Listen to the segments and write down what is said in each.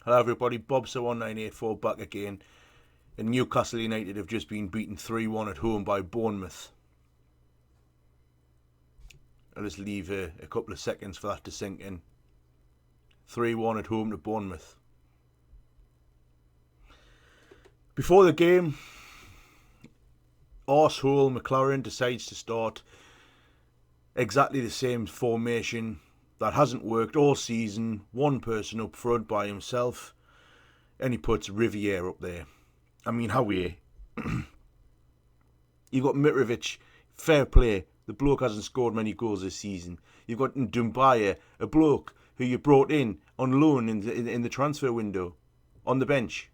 Hello everybody, Bob1984 back again. And Newcastle United have just been beaten 3-1 at home by Bournemouth. I'll just leave a couple of seconds for that to sink in. 3-1 at home to Bournemouth. Before the game, arsehole McClaren decides to start exactly the same formation that hasn't worked all season. One person up front by himself, and he puts Riviere up there. I mean, how are you? You've got Mitrovic, fair play. The bloke hasn't scored many goals this season. You've got Doumbia, a bloke who you brought in on loan in the transfer window, on the bench.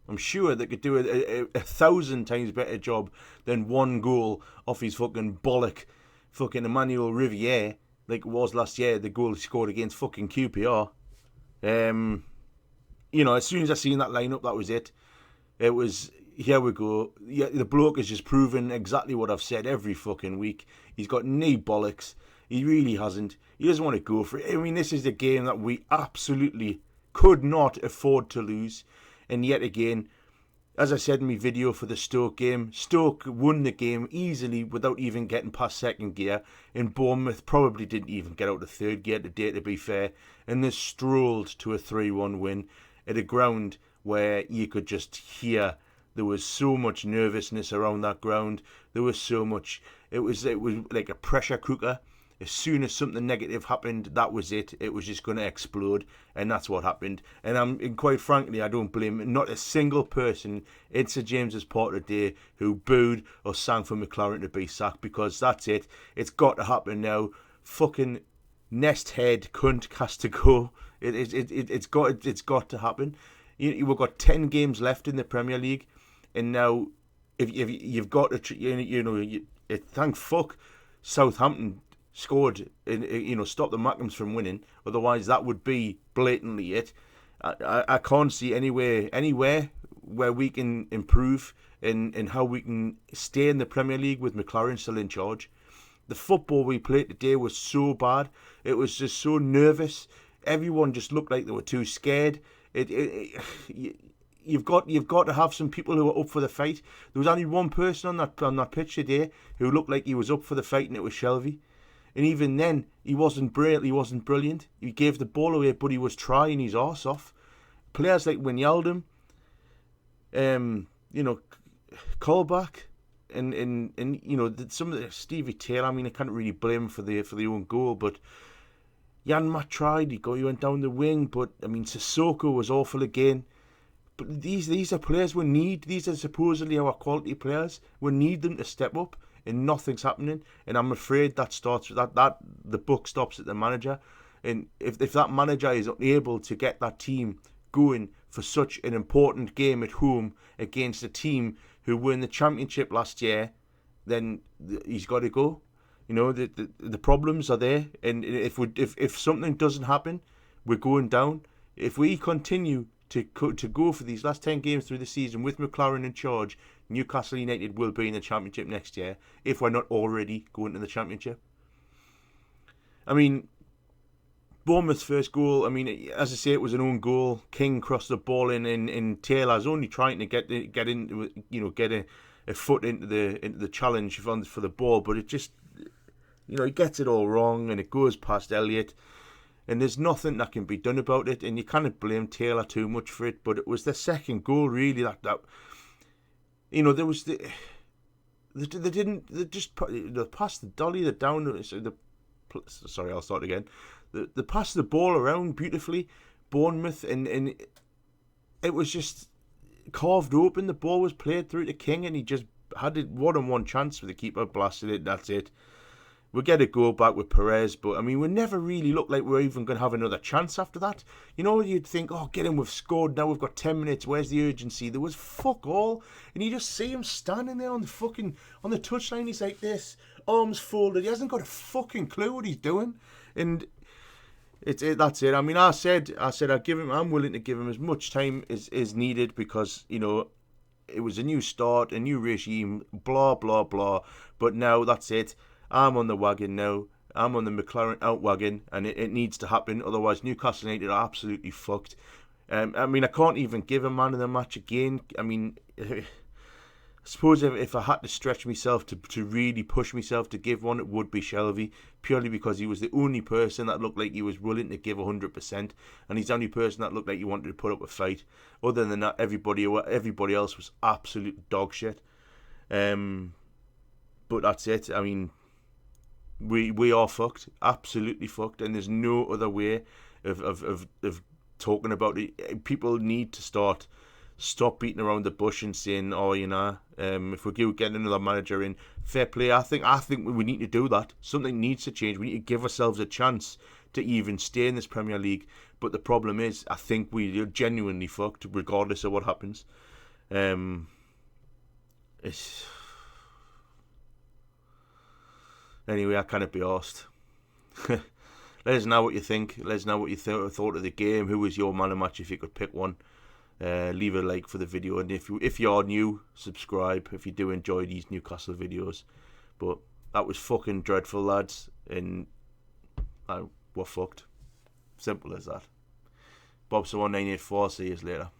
I'm sure they could do a 1,000 times better job than one goal off his fucking bollock, fucking Emmanuel Riviere, like it was last year, the goal he scored against fucking QPR. As soon as I seen that lineup, that was it. It was, here we go. Yeah, the bloke has just proven exactly what I've said every fucking week. He's got knee bollocks. He really hasn't. He doesn't want to go for it. I mean, this is the game that we absolutely could not afford to lose. And yet again, as I said in my video for the Stoke game, Stoke won the game easily without even getting past second gear. And Bournemouth probably didn't even get out of third gear today, to be fair. And they strolled to a 3-1 win at a ground where you could just hear there was so much nervousness around that ground. There was so much, it was like a pressure cooker. As soon as something negative happened, that was it. It was just going to explode, and that's what happened. And quite frankly, I don't blame not a single person in St James's Park today who booed or sang for McClaren to be sacked, because that's it. It's got to happen now. Fucking nest head cunt has to go. It's got to happen. We've got 10 games left in the Premier League, and now if you've got to, thank fuck Southampton scored, stop the Mackhams from winning. Otherwise, that would be blatantly it. I can't see anywhere where we can improve and how we can stay in the Premier League with McClaren still in charge. The football we played today was so bad. It was just so nervous. Everyone just looked like they were too scared. You've got to have some people who are up for the fight. There was only one person on that pitch today who looked like he was up for the fight, and it was Shelvey. And even then, he wasn't brilliant. He gave the ball away, but he was trying his arse off. Players like Wijnaldum, Colback, and some of the Stevie Taylor. I mean, I can't really blame him for the own goal, but Jan Matt tried. He went down the wing, but I mean, Sissoko was awful again. But these are players we need. These are supposedly our quality players. We need them to step up, and nothing's happening. And I'm afraid that starts with that the buck stops at the manager. And if that manager is unable to get that team going for such an important game at home against a team who won the championship last year, then he's got to go. The problems are there, and if something doesn't happen, we're going down. If we continue to go for these last 10 games through the season with McClaren in charge, Newcastle United will be in the championship next year, if we're not already going to the championship. I mean, Bournemouth's first goal, I mean, as I say, it was an own goal. King crossed the ball in, and Taylor's only trying to get into, get a foot into the challenge for the ball, but it just, he gets it all wrong, and it goes past Elliott, and there's nothing that can be done about it, and you can't blame Taylor too much for it. But it was the second goal really that there was they passed the dolly, the down, sorry, I'll start again. They passed the ball around beautifully, Bournemouth, and it was just carved open. The ball was played through to King, and he just had it one-on-one chance with the keeper, blasted it. That's it. We'll get a goal back with Perez, but I mean, we never really looked like we were even going to have another chance after that. You'd think, get him, we've scored, now we've got 10 minutes, where's the urgency? There was fuck all, and you just see him standing there on the touchline, he's like this, arms folded, he hasn't got a fucking clue what he's doing, and that's it. I mean, I said I'm willing to give him as much time as needed, because, it was a new start, a new regime, blah, blah, blah, but now that's it. I'm on the wagon now. I'm on the McClaren outwagon, and it needs to happen. Otherwise, Newcastle United are absolutely fucked. I mean, I can't even give a man of the match again. I mean, I suppose if I had to stretch myself to really push myself to give one, it would be Shelvey, purely because he was the only person that looked like he was willing to give 100%, and he's the only person that looked like he wanted to put up a fight. Other than that, everybody else was absolute dog shit. But that's it. I mean, we are fucked, absolutely fucked, and there's no other way of talking about it. People need to stop beating around the bush and saying, "Oh, if we do get another manager in, fair play." I think we need to do that. Something needs to change. We need to give ourselves a chance to even stay in this Premier League. But the problem is, I think we are genuinely fucked, regardless of what happens. Anyway, I cannot be arsed. Let us know what you think. Let us know what you thought of the game. Who was your man of match if you could pick one? Leave a like for the video, and if you are new, subscribe if you do enjoy these Newcastle videos. But that was fucking dreadful, lads, and we're fucked. Simple as that. Bobson1984. See you later.